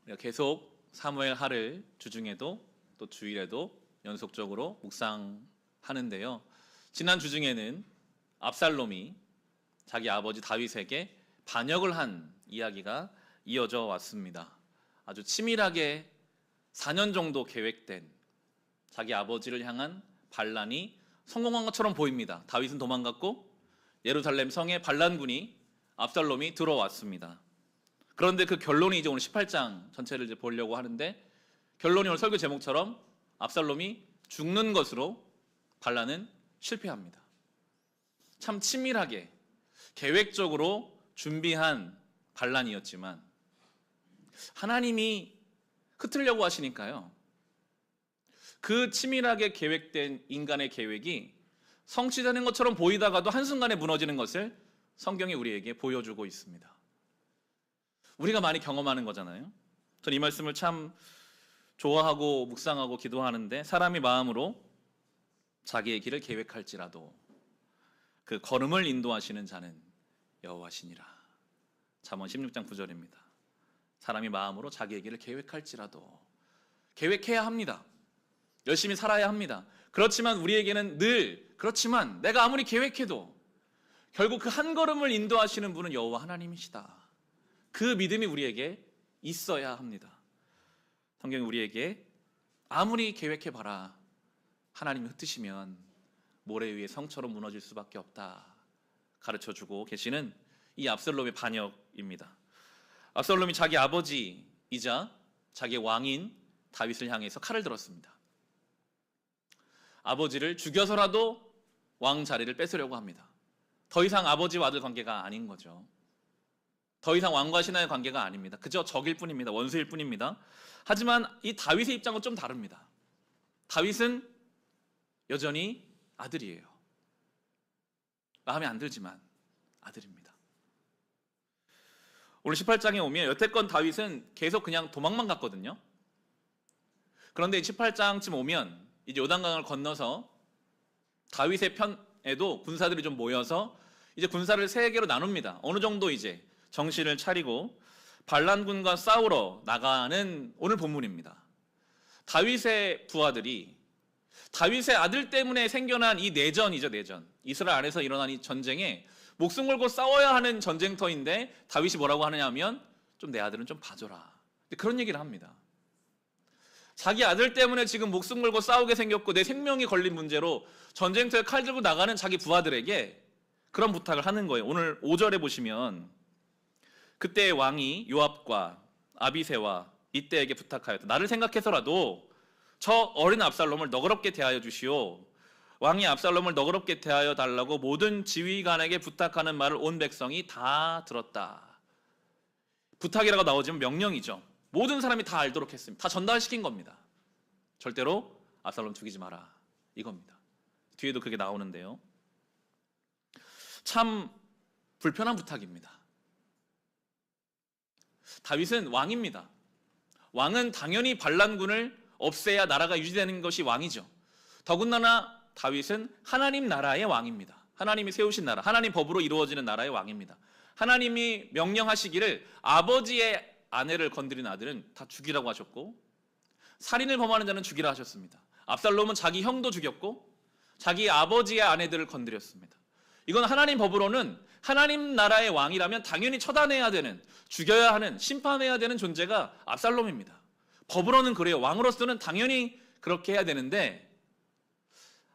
우리가 계속 사무엘 하를 주중에도 또 주일에도 연속적으로 묵상하는데요. 지난 주중에는 압살롬이 자기 아버지 다윗에게 반역을 한 이야기가 이어져 왔습니다. 아주 치밀하게 4년 정도 계획된 자기 아버지를 향한 반란이 성공한 것처럼 보입니다. 다윗은 도망갔고 예루살렘 성에 반란군이 압살롬이 들어왔습니다. 그런데 그 결론이 이제 오늘 18장 전체를 이제 보려고 하는데, 결론이 오늘 설교 제목처럼 압살롬이 죽는 것으로 반란은 실패합니다. 참 치밀하게 계획적으로 준비한 반란이었지만 하나님이 흩으려고 하시니까요, 그 치밀하게 계획된 인간의 계획이 성취되는 것처럼 보이다가도 한순간에 무너지는 것을 성경이 우리에게 보여주고 있습니다. 우리가 많이 경험하는 거잖아요. 저는 이 말씀을 참 좋아하고 묵상하고 기도하는데, 사람이 마음으로 자기의 길을 계획할지라도 그 걸음을 인도하시는 자는 여호와시니라. 잠언 16장 9절입니다. 사람이 마음으로 자기의 길을 계획할지라도, 계획해야 합니다. 열심히 살아야 합니다. 그렇지만 우리에게는 늘, 그렇지만 내가 아무리 계획해도 결국 그 한 걸음을 인도하시는 분은 여호와 하나님이시다. 그 믿음이 우리에게 있어야 합니다. 성경이 우리에게 아무리 계획해봐라, 하나님이 흩으시면 모래 위에 성처럼 무너질 수밖에 없다 가르쳐주고 계시는 이 압살롬의 반역입니다. 압살롬이 자기 아버지이자 자기 왕인 다윗을 향해서 칼을 들었습니다. 아버지를 죽여서라도 왕 자리를 뺏으려고 합니다. 더 이상 아버지와 아들 관계가 아닌 거죠. 더 이상 왕과 신하의 관계가 아닙니다. 그저 적일 뿐입니다. 원수일 뿐입니다. 하지만 이 다윗의 입장은 좀 다릅니다. 다윗은 여전히 아들이에요. 마음에 안 들지만 아들입니다. 오늘 18장에 오면 여태껏 다윗은 계속 그냥 도망만 갔거든요. 그런데 18장쯤 오면 이제 요단강을 건너서 다윗의 편에도 군사들이 좀 모여서 이제 군사를 세 개로 나눕니다. 어느 정도 이제 정신을 차리고 반란군과 싸우러 나가는 오늘 본문입니다. 다윗의 부하들이 다윗의 아들 때문에 생겨난 이 내전이죠, 내전. 이스라엘 안에서 일어난 이 전쟁에 목숨 걸고 싸워야 하는 전쟁터인데 다윗이 뭐라고 하느냐 하면, 좀 내 아들은 좀 봐줘라. 그런 얘기를 합니다. 자기 아들 때문에 지금 목숨 걸고 싸우게 생겼고 내 생명이 걸린 문제로 전쟁터에 칼 들고 나가는 자기 부하들에게 그런 부탁을 하는 거예요. 오늘 5절에 보시면, 그때 왕이 요압과 아비새와 이때에게 부탁하였다. 나를 생각해서라도 저 어린 압살롬을 너그럽게 대하여 주시오. 왕이 압살롬을 너그럽게 대하여 달라고 모든 지휘관에게 부탁하는 말을 온 백성이 다 들었다. 부탁이라고 나오지만 명령이죠. 모든 사람이 다 알도록 했습니다. 다 전달시킨 겁니다. 절대로 압살롬 죽이지 마라, 이겁니다. 뒤에도 그게 나오는데요, 참 불편한 부탁입니다. 다윗은 왕입니다. 왕은 당연히 반란군을 없애야 나라가 유지되는 것이 왕이죠. 더군다나 다윗은 하나님 나라의 왕입니다. 하나님이 세우신 나라, 하나님 법으로 이루어지는 나라의 왕입니다. 하나님이 명령하시기를 아버지의 아내를 건드린 아들은 다 죽이라고 하셨고, 살인을 범하는 자는 죽이라 하셨습니다. 압살롬은 자기 형도 죽였고 자기 아버지의 아내들을 건드렸습니다. 이건 하나님 법으로는 하나님 나라의 왕이라면 당연히 처단해야 되는, 죽여야 하는, 심판해야 되는 존재가 압살롬입니다. 법으로는 그래요. 왕으로서는 당연히 그렇게 해야 되는데,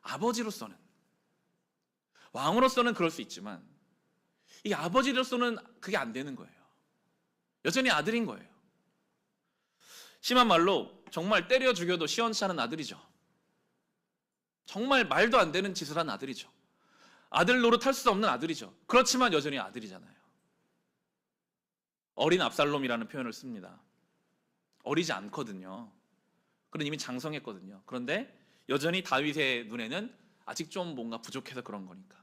아버지로서는, 왕으로서는 그럴 수 있지만 이 아버지로서는 그게 안 되는 거예요. 여전히 아들인 거예요. 심한 말로 정말 때려 죽여도 시원치 않은 아들이죠. 정말 말도 안 되는 짓을 한 아들이죠. 아들 노릇할 수 없는 아들이죠. 그렇지만 여전히 아들이잖아요. 어린 압살롬이라는 표현을 씁니다. 어리지 않거든요. 그는 이미 장성했거든요. 그런데 여전히 다윗의 눈에는 아직 좀 뭔가 부족해서 그런 거니까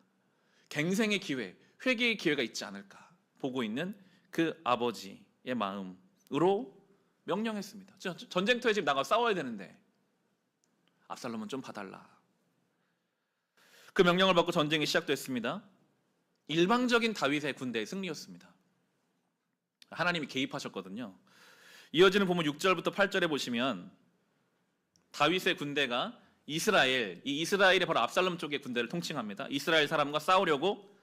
갱생의 기회, 회개의 기회가 있지 않을까 보고 있는 그 아버지의 마음으로 명령했습니다. 전쟁터에 지금 나가 싸워야 되는데 압살롬은 좀 봐달라. 그 명령을 받고 전쟁이 시작됐습니다. 일방적인 다윗의 군대의 승리였습니다. 하나님이 개입하셨거든요. 이어지는 본문 6절부터 8절에 보시면 다윗의 군대가 이스라엘이 바로 압살롬 쪽의 군대를 통칭합니다. 이스라엘 사람과 싸우려고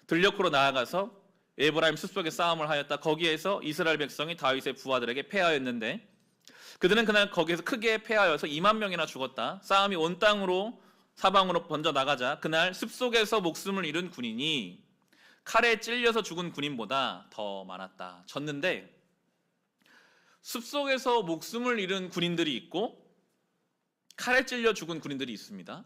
들녘으로 나아가서 에브라임 숲속에 싸움을 하였다. 거기에서 이스라엘 백성이 다윗의 부하들에게 패하였는데 그들은 그날 거기에서 크게 패하여서 2만 명이나 죽었다. 싸움이 온 땅으로 사방으로 번져 나가자 그날 숲속에서 목숨을 잃은 군인이 칼에 찔려서 죽은 군인보다 더 많았다. 졌는데 숲속에서 목숨을 잃은 군인들이 있고 칼에 찔려 죽은 군인들이 있습니다.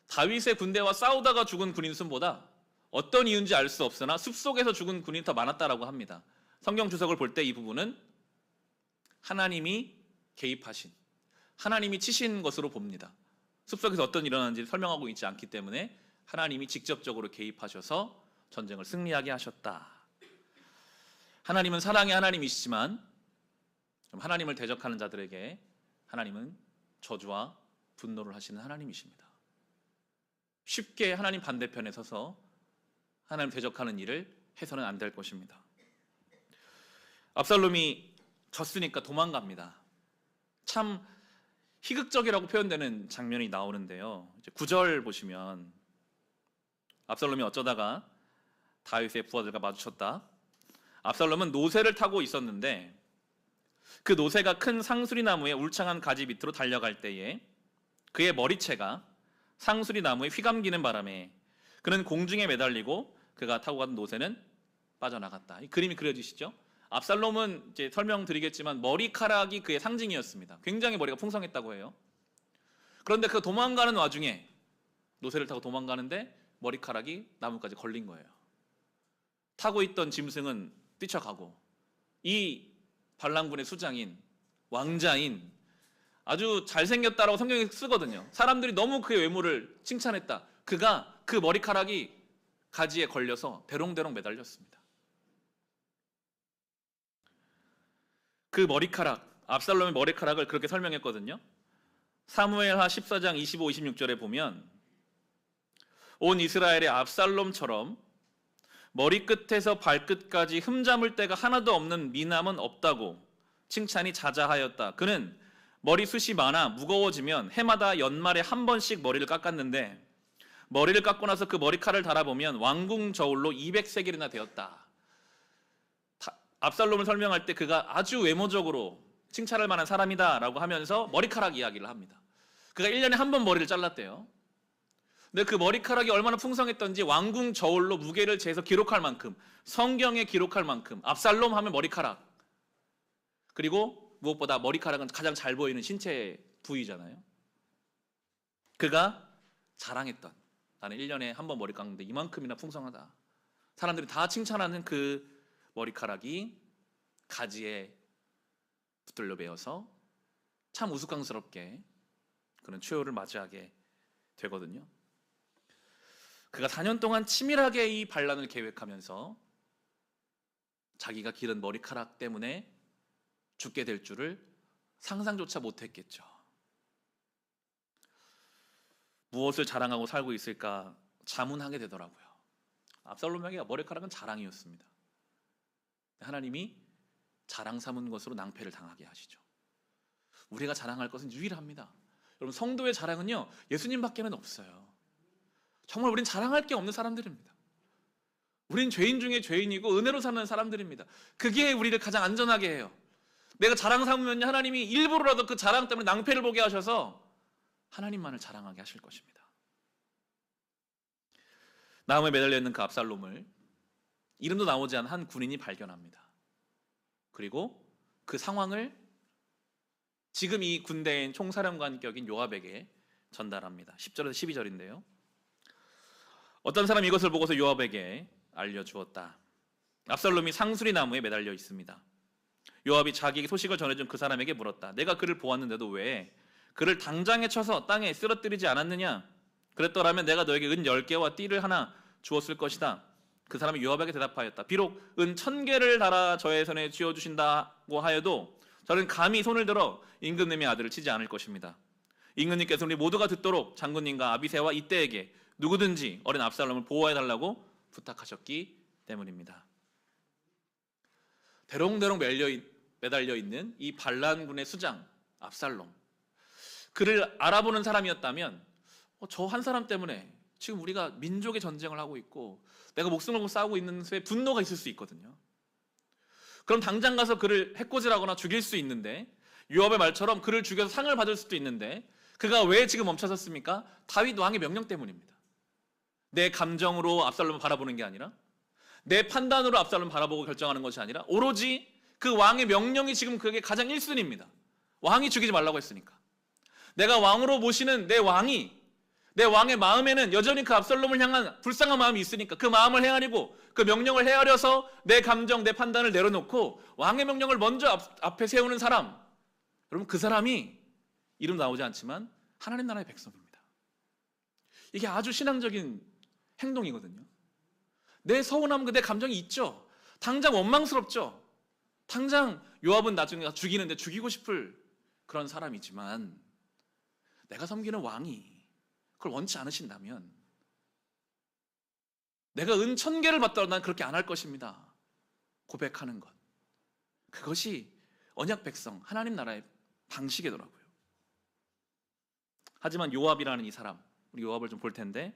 다윗의 군대와 싸우다가 죽은 군인 수보다 어떤 이유인지 알 수 없으나 숲속에서 죽은 군인이 더 많았다라고 합니다. 성경 주석을 볼 때 이 부분은 하나님이 개입하신, 하나님이 치신 것으로 봅니다. 숲속에서 어떤 일이 일어나는지 설명하고 있지 않기 때문에 하나님이 직접적으로 개입하셔서 전쟁을 승리하게 하셨다. 하나님은 사랑의 하나님이시지만 하나님을 대적하는 자들에게 하나님은 저주와 분노를 하시는 하나님이십니다. 쉽게 하나님 반대편에 서서 하나님 대적하는 일을 해서는 안 될 것입니다. 압살롬이 졌으니까 도망갑니다. 참 희극적이라고 표현되는 장면이 나오는데요. 9절 보시면 압살롬이 어쩌다가 다윗의 부하들과 마주쳤다. 압살롬은 노새를 타고 있었는데 그 노새가 큰 상수리 나무의 울창한 가지 밑으로 달려갈 때에 그의 머리채가 상수리 나무에 휘감기는 바람에 그는 공중에 매달리고 그가 타고 간 노새는 빠져나갔다. 이 그림이 그려지시죠? 압살롬은 이제 설명드리겠지만 머리카락이 그의 상징이었습니다. 굉장히 머리가 풍성했다고 해요. 그런데 그 도망가는 와중에 노새를 타고 도망가는데 머리카락이 나무까지 걸린 거예요. 타고 있던 짐승은 뛰쳐가고 이 반란군의 수장인 왕자인 아주 잘생겼다라고 성경에 쓰거든요. 사람들이 너무 그의 외모를 칭찬했다. 그가 그 머리카락이 가지에 걸려서 대롱대롱 매달렸습니다. 그 머리카락, 압살롬의 머리카락을 그렇게 설명했거든요. 사무엘하 14장 25, 26절에 보면 온 이스라엘의 압살롬처럼 머리끝에서 발끝까지 흠잡을 데가 하나도 없는 미남은 없다고 칭찬이 자자하였다. 그는 머리숱이 많아 무거워지면 해마다 연말에 한 번씩 머리를 깎았는데 머리를 깎고 나서 그 머리칼을 달아보면 왕궁 저울로 200세겔이나 되었다. 압살롬을 설명할 때 그가 아주 외모적으로 칭찬할 만한 사람이다라고 하면서 머리카락 이야기를 합니다. 그가 1년에 한 번 머리를 잘랐대요. 근데 그 머리카락이 얼마나 풍성했던지 왕궁 저울로 무게를 재서 기록할 만큼, 성경에 기록할 만큼 압살롬 하면 머리카락. 그리고 무엇보다 머리카락은 가장 잘 보이는 신체 부위잖아요. 그가 자랑했던, 나는 1년에 한 번 머리 깎는데 이만큼이나 풍성하다. 사람들이 다 칭찬하는 그 머리카락이 가지에 붙들려 매어서 참 우스꽝스럽게 그런 최후를 맞이하게 되거든요. 그가 4년 동안 치밀하게 이 반란을 계획하면서 자기가 기른 머리카락 때문에 죽게 될 줄을 상상조차 못했겠죠. 무엇을 자랑하고 살고 있을까 자문하게 되더라고요. 압살롬에게 머리카락은 자랑이었습니다. 하나님이 자랑 삼은 것으로 낭패를 당하게 하시죠. 우리가 자랑할 것은 유일합니다. 여러분, 성도의 자랑은요, 예수님밖에는 없어요. 정말 우린 자랑할 게 없는 사람들입니다. 우린 죄인 중에 죄인이고 은혜로 사는 사람들입니다. 그게 우리를 가장 안전하게 해요. 내가 자랑 삼으면 하나님이 일부러라도 그 자랑 때문에 낭패를 보게 하셔서 하나님만을 자랑하게 하실 것입니다. 나무에 매달려 있는 그 압살롬을 이름도 나오지 않은 한 군인이 발견합니다. 그리고 그 상황을 지금 이 군대인 총사령관격인 요압에게 전달합니다. 10절에서 12절인데요. 어떤 사람이 이것을 보고서 요압에게 알려주었다. 압살롬이 상수리 나무에 매달려 있습니다. 요압이 자기에게 소식을 전해준 그 사람에게 물었다. 내가 그를 보았는데도 왜 그를 당장에 쳐서 땅에 쓰러뜨리지 않았느냐? 그랬더라면 내가 너에게 은 10개와 띠를 하나 주었을 것이다. 그 사람이 요압에게 대답하였다. 비록 은 1000개를 달아 저의 손에 쥐어주신다고 하여도 저는 감히 손을 들어 임금님의 아들을 치지 않을 것입니다. 임금님께서 우리 모두가 듣도록 장군님과 아비새와 이때에게 누구든지 어린 압살롬을 보호해달라고 부탁하셨기 때문입니다. 대롱대롱 매달려 있는 이 반란군의 수장 압살롬, 그를 알아보는 사람이었다면 저 한 사람 때문에 지금 우리가 민족의 전쟁을 하고 있고 내가 목숨을 걸고 싸우고 있는 데 분노가 있을 수 있거든요. 그럼 당장 가서 그를 해코지하거나 죽일 수 있는데, 요압의 말처럼 그를 죽여서 상을 받을 수도 있는데, 그가 왜 지금 멈춰섰습니까? 다윗 왕의 명령 때문입니다. 내 감정으로 압살롬을 바라보는 게 아니라, 내 판단으로 압살롬을 바라보고 결정하는 것이 아니라, 오로지 그 왕의 명령이 지금 그게 가장 1순위입니다. 왕이 죽이지 말라고 했으니까. 내가 왕으로 모시는 내 왕이, 내 왕의 마음에는 여전히 그 압살롬을 향한 불쌍한 마음이 있으니까 그 마음을 헤아리고 그 명령을 헤아려서 내 감정, 내 판단을 내려놓고 왕의 명령을 먼저 앞에 세우는 사람, 여러분 그 사람이 이름 나오지 않지만 하나님 나라의 백성입니다. 이게 아주 신앙적인 행동이거든요. 내 서운함과 내 감정이 있죠. 당장 원망스럽죠. 당장 요압은 나중에 죽이는데 죽이고 싶을 그런 사람이지만, 내가 섬기는 왕이 그걸 원치 않으신다면, 내가 은 1000개를 받더라도 난 그렇게 안 할 것입니다. 고백하는 것, 그것이 언약 백성 하나님 나라의 방식이더라고요. 하지만 요압이라는 이 사람, 우리 요압을 좀 볼 텐데,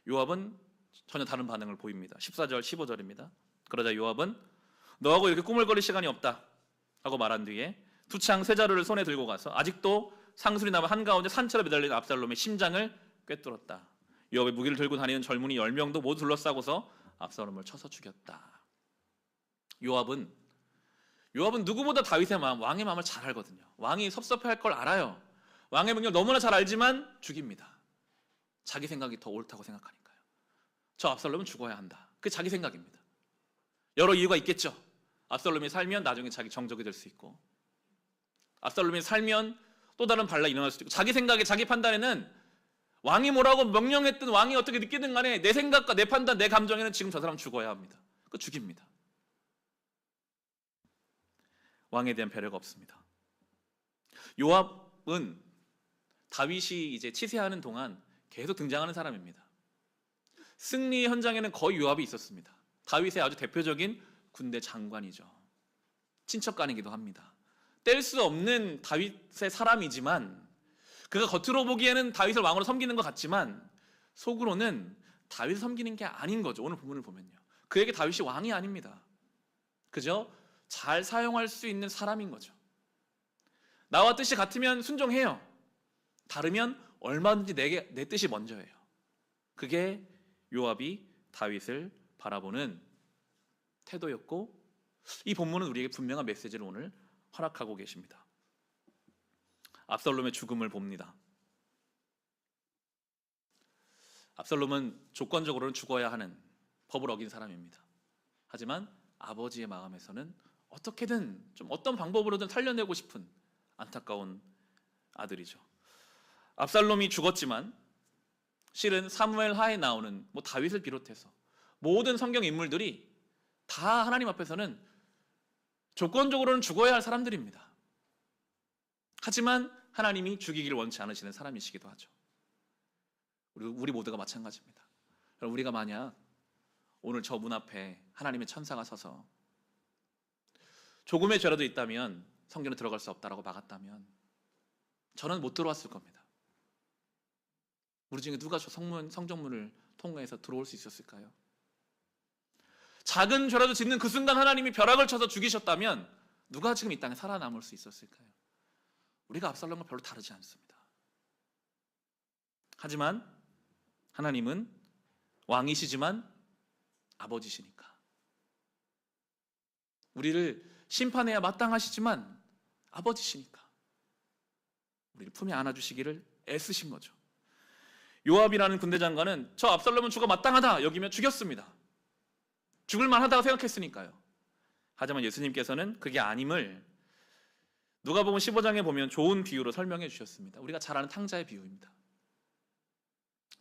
요압은 전혀 다른 반응을 보입니다. 14절 15절입니다. 그러자 요압은 너하고 이렇게 꾸물거릴 시간이 없다 하고 말한 뒤에 두 창 세 자루를 손에 들고 가서 아직도 상술이 남아 한가운데 산처럼 매달린 압살롬의 심장을 꿰뚫었다. 요압의 무기를 들고 다니는 젊은이 10명도 모두 둘러싸고서 압살롬을 쳐서 죽였다. 요압은 누구보다 다윗의 마음, 왕의 마음을 잘 알거든요. 왕이 섭섭해할 걸 알아요. 왕의 명령을 너무나 잘 알지만 죽입니다. 자기 생각이 더 옳다고 생각하니까요. 저 압살롬은 죽어야 한다. 그게 자기 생각입니다. 여러 이유가 있겠죠. 압살롬이 살면 나중에 자기 정적이 될 수 있고, 압살롬이 살면 또 다른 반란이 일어날 수도 있고, 자기 생각에, 자기 판단에는 왕이 뭐라고 명령했든 왕이 어떻게 느끼든 간에 내 생각과 내 판단, 내 감정에는 지금 저 사람 죽어야 합니다. 그 죽입니다. 왕에 대한 배려가 없습니다. 요압은 다윗이 이제 치세하는 동안 계속 등장하는 사람입니다. 승리 현장에는 거의 요압이 있었습니다. 다윗의 아주 대표적인 군대 장관이죠. 친척간이기도 합니다. 뗄 수 없는 다윗의 사람이지만, 그가 겉으로 보기에는 다윗을 왕으로 섬기는 것 같지만 속으로는 다윗을 섬기는 게 아닌 거죠. 오늘 본문을 보면요, 그에게 다윗이 왕이 아닙니다. 그저 잘 사용할 수 있는 사람인 거죠. 나와 뜻이 같으면 순종해요. 다르면 얼마든지 내 뜻이 먼저예요. 그게 요압이 다윗을 바라보는 태도였고, 이 본문은 우리에게 분명한 메시지를 오늘 허락하고 계십니다. 압살롬의 죽음을 봅니다. 압살롬은 조건적으로는 죽어야 하는 법을 어긴 사람입니다. 하지만 아버지의 마음에서는 어떻게든 좀 어떤 방법으로든 살려내고 싶은 안타까운 아들이죠. 압살롬이 죽었지만 실은 사무엘 하에 나오는 다윗을 비롯해서 모든 성경 인물들이 다 하나님 앞에서는 조건적으로는 죽어야 할 사람들입니다. 하지만 하나님이 죽이기를 원치 않으시는 사람이시기도 하죠. 우리 모두가 마찬가지입니다. 우리가 만약 오늘 저 문 앞에 하나님의 천사가 서서 조금의 죄라도 있다면 성전에 들어갈 수 없다라고 막았다면 저는 못 들어왔을 겁니다. 우리 중에 누가 저 성전문을 통과해서 들어올 수 있었을까요? 작은 죄라도 짓는 그 순간 하나님이 벼락을 쳐서 죽이셨다면 누가 지금 이 땅에 살아남을 수 있었을까요? 우리가 압살롬과 별로 다르지 않습니다. 하지만 하나님은 왕이시지만 아버지시니까, 우리를 심판해야 마땅하시지만 아버지시니까 우리를 품에 안아주시기를 애쓰신 거죠. 요압이라는 군대 장관은 저 압살롬은 죽어 마땅하다 여기며 죽였습니다. 죽을 만하다고 생각했으니까요. 하지만 예수님께서는 그게 아님을 누가복음 15장에 보면 좋은 비유로 설명해 주셨습니다. 우리가 잘 아는 탕자의 비유입니다.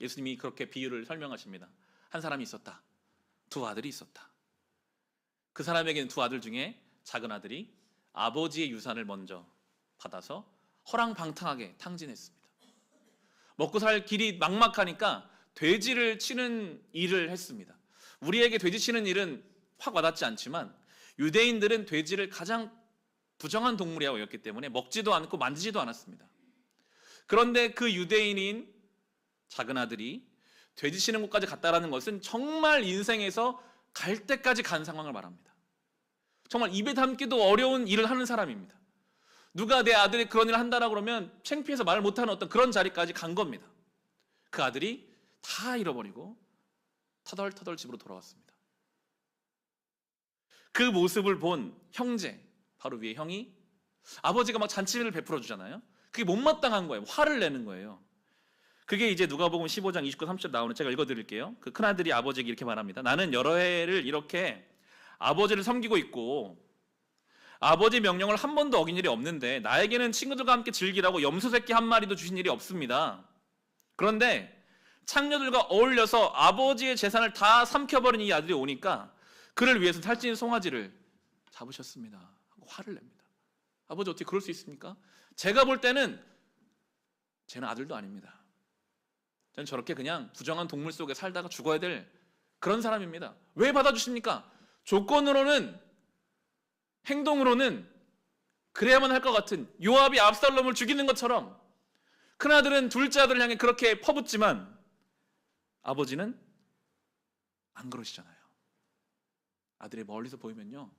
예수님이 그렇게 비유를 설명하십니다. 한 사람이 있었다. 두 아들이 있었다. 그 사람에게는 두 아들 중에 작은 아들이 아버지의 유산을 먼저 받아서 허랑방탕하게 탕진했습니다. 먹고 살 길이 막막하니까 돼지를 치는 일을 했습니다. 우리에게 돼지 치는 일은 확 와닿지 않지만 유대인들은 돼지를 가장 부정한 동물이라고 여겼기 때문에 먹지도 않고 만지지도 않았습니다. 그런데 그 유대인인 작은 아들이 돼지 치는 곳까지 갔다라는 것은 정말 인생에서 갈 때까지 간 상황을 말합니다. 정말 입에 담기도 어려운 일을 하는 사람입니다. 누가 내 아들이 그런 일을 한다라고 그러면 창피해서 말을 못하는 어떤 그런 자리까지 간 겁니다. 그 아들이 다 잃어버리고 터덜터덜 집으로 돌아왔습니다. 그 모습을 본 형제, 바로 위에 형이 아버지가 막 잔치를 베풀어 주잖아요. 그게 못마땅한 거예요. 화를 내는 거예요. 그게 이제 누가복음 15장 29, 30절 나오는, 제가 읽어드릴게요. 그 큰아들이 아버지에게 이렇게 말합니다. 나는 여러 해를 이렇게 아버지를 섬기고 있고 아버지 명령을 한 번도 어긴 일이 없는데 나에게는 친구들과 함께 즐기라고 염소 새끼 한 마리도 주신 일이 없습니다. 그런데 창녀들과 어울려서 아버지의 재산을 다 삼켜버린 이 아들이 오니까 그를 위해서 살찐 송아지를 잡으셨습니다 하고 화를 냅니다. 아버지 어떻게 그럴 수 있습니까? 제가 볼 때는 쟤는 아들도 아닙니다. 저는 저렇게 그냥 부정한 동물 속에 살다가 죽어야 될 그런 사람입니다. 왜 받아주십니까? 조건으로는, 행동으로는 그래야만 할 것 같은 요압이 압살롬을 죽이는 것처럼 큰아들은 둘째 아들을 향해 그렇게 퍼붓지만 아버지는 안 그러시잖아요. 아들이 멀리서 보이면요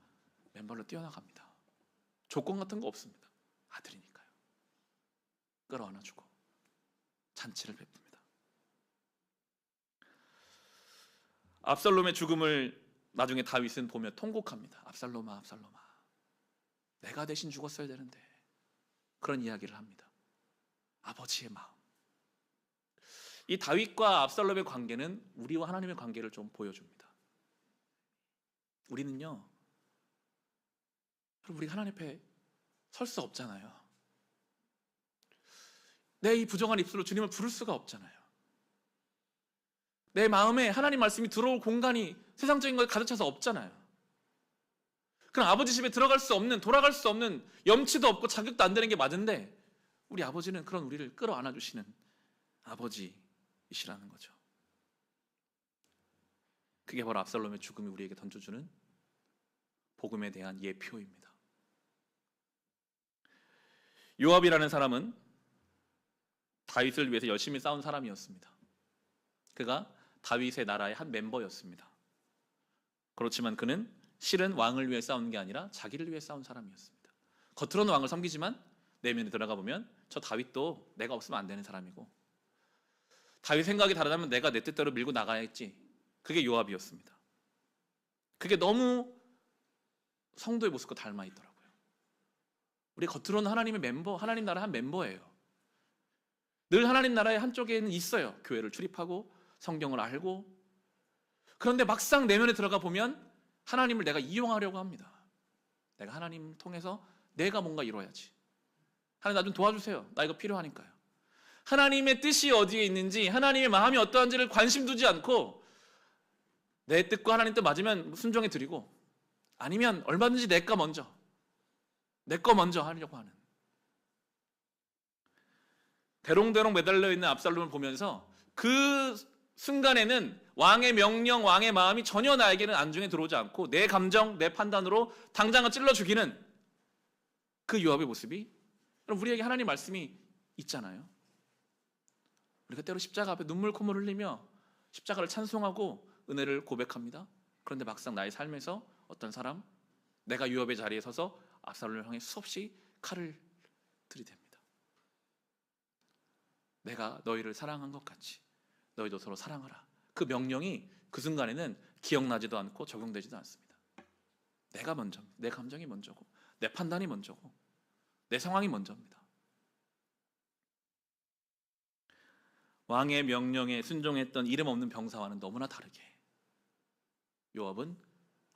맨발로 뛰어나갑니다. 조건 같은 거 없습니다. 아들이니까요. 끌어안아주고 잔치를 베풉니다. 압살롬의 죽음을 나중에 다윗은 보며 통곡합니다. 압살롬아, 압살롬아, 내가 대신 죽었어야 되는데. 그런 이야기를 합니다. 아버지의 마음. 이 다윗과 압살롬의 관계는 우리와 하나님의 관계를 좀 보여줍니다. 우리는요, 우리가 하나님 앞에 설 수 없잖아요. 내 이 부정한 입술로 주님을 부를 수가 없잖아요. 내 마음에 하나님 말씀이 들어올 공간이 세상적인 것에 가득 차서 없잖아요. 그럼 아버지 집에 들어갈 수 없는, 돌아갈 수 없는, 염치도 없고 자격도 안 되는 게 맞은데 우리 아버지는 그런 우리를 끌어안아 주시는 아버지이시라는 거죠. 그게 바로 압살롬의 죽음이 우리에게 던져주는 복음에 대한 예표입니다. 요압이라는 사람은 다윗을 위해서 열심히 싸운 사람이었습니다. 그가 다윗의 나라의 한 멤버였습니다. 그렇지만 그는 실은 왕을 위해 싸운 게 아니라 자기를 위해 싸운 사람이었습니다. 겉으로는 왕을 섬기지만 내면에 들어가 보면 저 다윗도 내가 없으면 안 되는 사람이고, 다윗 생각이 다르다면 내가 내 뜻대로 밀고 나가야겠지. 그게 요압이었습니다. 그게 너무 성도의 모습과 닮아 있더라고요. 우리 겉으로는 하나님의 멤버, 하나님 나라의 한 멤버예요. 늘 하나님 나라의 한쪽에는 있어요. 교회를 출입하고 성경을 알고. 그런데 막상 내면에 들어가 보면 하나님을 내가 이용하려고 합니다. 내가 하나님을 통해서 내가 뭔가 이뤄야지. 하나님 나 좀 도와주세요. 나 이거 필요하니까요. 하나님의 뜻이 어디에 있는지, 하나님의 마음이 어떠한지를 관심 두지 않고 내 뜻과 하나님 뜻 맞으면 순종해 드리고, 아니면 얼마든지 내 거 먼저 하려고 하는, 대롱대롱 매달려 있는 압살롬을 보면서 그 순간에는 왕의 명령, 왕의 마음이 전혀 나에게는 안중에 들어오지 않고 내 감정, 내 판단으로 당장은 찔러 죽이는 그 요압의 모습이, 우리에게 하나님 말씀이 있잖아요. 우리가 때로 십자가 앞에 눈물 콧물 흘리며 십자가를 찬송하고 은혜를 고백합니다. 그런데 막상 나의 삶에서 어떤 사람, 내가 요압의 자리에 서서 압살롬을 향해 수없이 칼을 들이댑니다. 내가 너희를 사랑한 것 같이 너희도 서로 사랑하라. 그 명령이 그 순간에는 기억나지도 않고 적용되지도 않습니다. 내가 먼저입니다. 내 감정이 먼저고, 내 판단이 먼저고, 내 상황이 먼저입니다. 왕의 명령에 순종했던 이름 없는 병사와는 너무나 다르게 요압은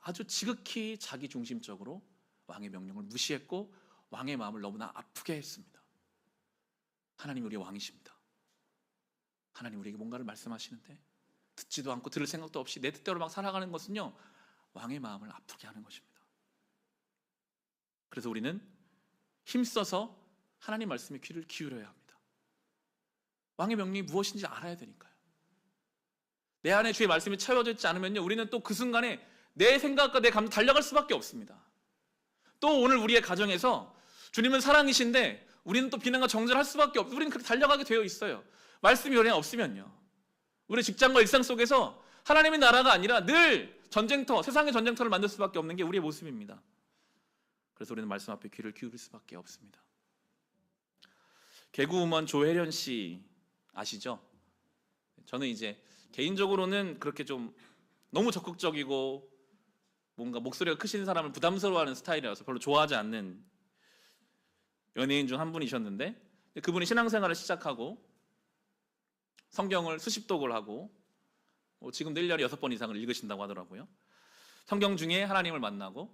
아주 지극히 자기 중심적으로 왕의 명령을 무시했고 왕의 마음을 너무나 아프게 했습니다. 하나님 우리의 왕이십니다. 하나님 우리에게 뭔가를 말씀하시는데 듣지도 않고 들을 생각도 없이 내 뜻대로 막 살아가는 것은요, 왕의 마음을 아프게 하는 것입니다. 그래서 우리는 힘써서 하나님 말씀에 귀를 기울여야 합니다. 왕의 명령이 무엇인지 알아야 되니까요. 내 안에 주의 말씀이 채워져 있지 않으면요, 우리는 또 그 순간에 내 생각과 내 감정 달려갈 수밖에 없습니다. 또 오늘 우리의 가정에서 주님은 사랑이신데 우리는 또 비난과 정죄를 할 수밖에 없어요. 우리는 그렇게 달려가게 되어 있어요. 말씀이 은혜 없으면요. 우리 직장과 일상 속에서 하나님의 나라가 아니라 늘 전쟁터, 세상의 전쟁터를 만들 수밖에 없는 게 우리의 모습입니다. 그래서 우리는 말씀 앞에 귀를 기울일 수밖에 없습니다. 개그우먼 조혜련 씨 아시죠? 저는 이제 개인적으로는 그렇게 좀 너무 적극적이고 뭔가 목소리가 크신 사람을 부담스러워하는 스타일이라서 별로 좋아하지 않는 연예인 중 한 분이셨는데, 그분이 신앙생활을 시작하고 성경을 수십 독을 하고 지금도 1년에 6번 이상을 읽으신다고 하더라고요. 성경 중에 하나님을 만나고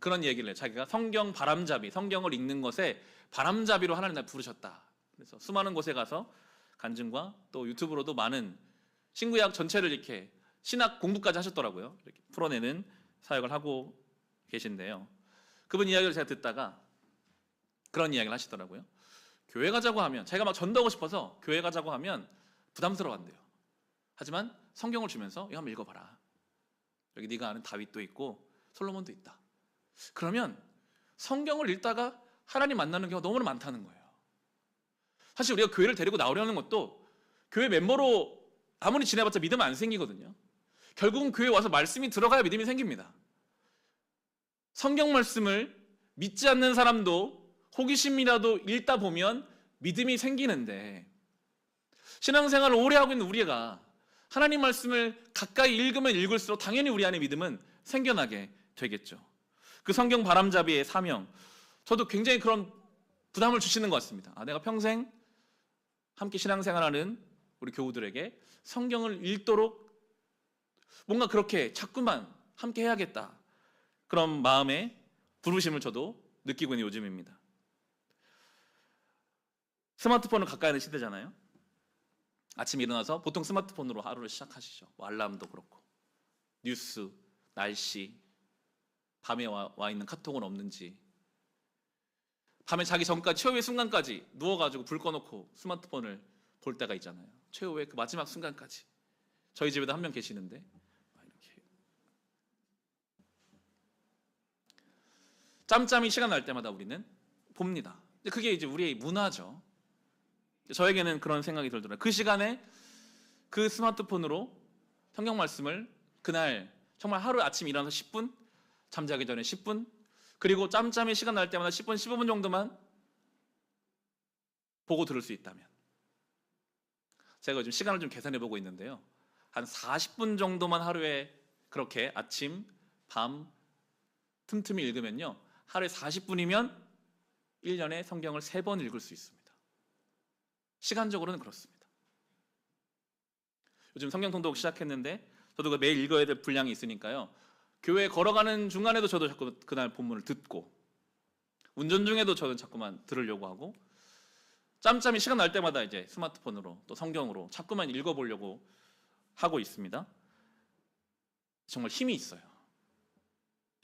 그런 얘기를 해요. 자기가 성경 바람잡이, 성경을 읽는 것에 바람잡이로 하나님 날 부르셨다. 그래서 수많은 곳에 가서 간증과 또 유튜브로도 많은 신구약 전체를 이렇게 신학 공부까지 하셨더라고요. 이렇게 풀어내는 사역을 하고 계신데요. 그분 이야기를 제가 듣다가 그런 이야기를 하시더라고요. 교회 가자고 하면, 자기가 막 전도하고 싶어서 교회 가자고 하면 부담스러워한대요. 하지만 성경을 주면서 이거 한번 읽어봐라. 여기 네가 아는 다윗도 있고 솔로몬도 있다. 그러면 성경을 읽다가 하나님 만나는 경우가 너무나 많다는 거예요. 사실 우리가 교회를 데리고 나오려는 것도 교회 멤버로 아무리 지내봤자 믿음 안 생기거든요. 결국은 교회에 와서 말씀이 들어가야 믿음이 생깁니다. 성경 말씀을 믿지 않는 사람도 호기심이라도 읽다 보면 믿음이 생기는데, 신앙생활을 오래 하고 있는 우리가 하나님 말씀을 가까이 읽으면 읽을수록 당연히 우리 안에 믿음은 생겨나게 되겠죠. 그 성경 바람잡이의 사명, 저도 굉장히 그런 부담을 주시는 것 같습니다. 내가 평생 함께 신앙생활하는 우리 교우들에게 성경을 읽도록 뭔가 그렇게 자꾸만 함께 해야겠다, 그런 마음의 부르심을 저도 느끼고 있는 요즘입니다. 스마트폰을 가까이 하는 시대잖아요. 아침에 일어나서 보통 스마트폰으로 하루를 시작하시죠. 알람도 그렇고, 뉴스, 날씨, 밤에 와 있는 카톡은 없는지, 밤에 자기 전까지 최후의 순간까지 누워가지고 불 꺼놓고 스마트폰을 볼 때가 있잖아요. 최후의 그 마지막 순간까지. 저희 집에도 한 명 계시는데 이렇게 짬짬이 시간 날 때마다 우리는 봅니다. 그게 이제 우리의 문화죠. 저에게는 그런 생각이 들더라고요. 그 시간에 그 스마트폰으로 성경 말씀을 그날 정말 하루 아침 일어나서 10분, 잠자기 전에 10분, 그리고 짬짬이 시간 날 때마다 10분, 15분 정도만 보고 들을 수 있다면, 제가 요즘 시간을 좀 계산해 보고 있는데요, 한 40분 정도만 하루에 그렇게 아침, 밤 틈틈이 읽으면요, 하루에 40분이면 1년에 성경을 3번 읽을 수 있습니다. 시간적으로는 그렇습니다. 요즘 성경 통독 시작했는데 저도 매일 읽어야 될 분량이 있으니까요, 교회 걸어가는 중간에도 저도 자꾸 그날 본문을 듣고, 운전 중에도 저는 자꾸만 들으려고 하고, 짬짬이 시간 날 때마다 이제 스마트폰으로 또 성경으로 자꾸만 읽어보려고 하고 있습니다. 정말 힘이 있어요.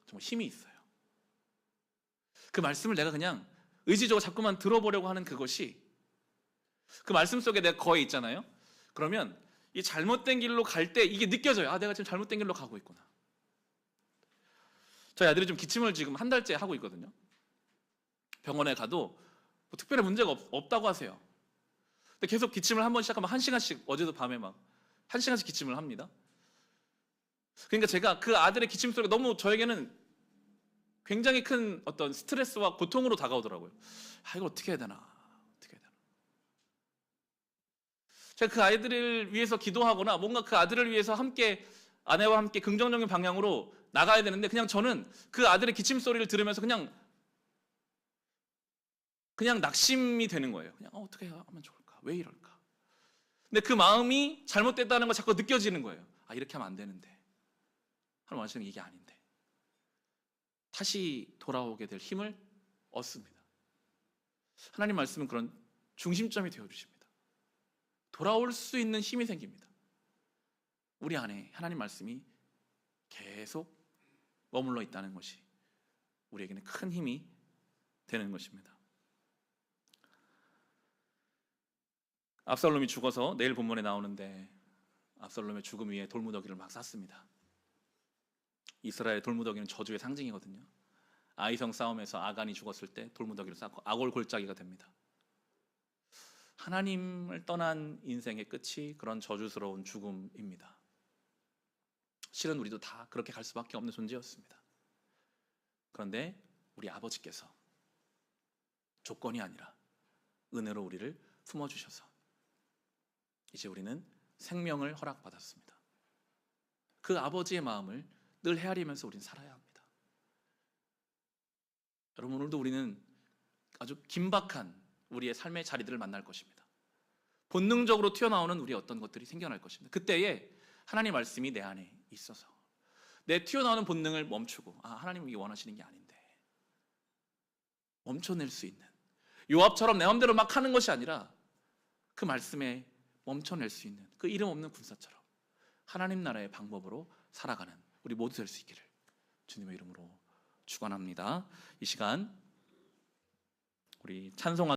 정말 힘이 있어요. 그 말씀을 내가 그냥 의지적으로 자꾸만 들어보려고 하는 그것이, 그 말씀 속에 내가 거해 있잖아요. 그러면 이 잘못된 길로 갈 때 이게 느껴져요. 내가 지금 잘못된 길로 가고 있구나. 저희 아들이 좀 기침을 지금 한 달째 하고 있거든요. 병원에 가도 뭐 특별히 문제가 없다고 하세요. 근데 계속 기침을 한번 시작하면 1시간씩, 어제도 밤에 막 1시간씩 기침을 합니다. 그러니까 제가 그 아들의 기침 소리가 너무 저에게는 굉장히 큰 어떤 스트레스와 고통으로 다가오더라고요. 이걸 어떻게 해야 되나. 제가 그 아이들을 위해서 기도하거나 뭔가 그 아들을 위해서 함께, 아내와 함께 긍정적인 방향으로 나가야 되는데, 그냥 저는 그 아들의 기침 소리를 들으면서 그냥 낙심이 되는 거예요. 그냥 어떻게 하면 좋을까? 왜 이럴까? 근데 그 마음이 잘못됐다는 거 자꾸 느껴지는 거예요. 이렇게 하면 안 되는데, 하나님 원하시는 게 이게 아닌데, 다시 돌아오게 될 힘을 얻습니다. 하나님 말씀은 그런 중심점이 되어주십니다. 돌아올 수 있는 힘이 생깁니다. 우리 안에 하나님 말씀이 계속 머물러 있다는 것이 우리에게는 큰 힘이 되는 것입니다. 압살롬이 죽어서 내일 본문에 나오는데, 압살롬의 죽음 위에 돌무더기를 막 쌌습니다. 이스라엘 돌무더기는 저주의 상징이거든요. 아이성 싸움에서 아간이 죽었을 때 돌무더기를 쌓고 아골 골짜기가 됩니다. 하나님을 떠난 인생의 끝이 그런 저주스러운 죽음입니다. 실은 우리도 다 그렇게 갈 수밖에 없는 존재였습니다. 그런데 우리 아버지께서 조건이 아니라 은혜로 우리를 품어주셔서 이제 우리는 생명을 허락받았습니다. 그 아버지의 마음을 늘 헤아리면서 우리는 살아야 합니다. 여러분, 오늘도 우리는 아주 긴박한 우리의 삶의 자리들을 만날 것입니다. 본능적으로 튀어나오는 우리의 어떤 것들이 생겨날 것입니다. 그때에 하나님 말씀이 내 안에 있어서 내 튀어나오는 본능을 멈추고 하나님이 원하시는 게 아닌데 멈춰낼 수 있는, 요압처럼 내 마음대로 막 하는 것이 아니라 그 말씀에 멈춰낼 수 있는 그 이름 없는 군사처럼 하나님 나라의 방법으로 살아가는 우리 모두 될 수 있기를 주님의 이름으로 축원합니다. 이 시간 우리 찬송하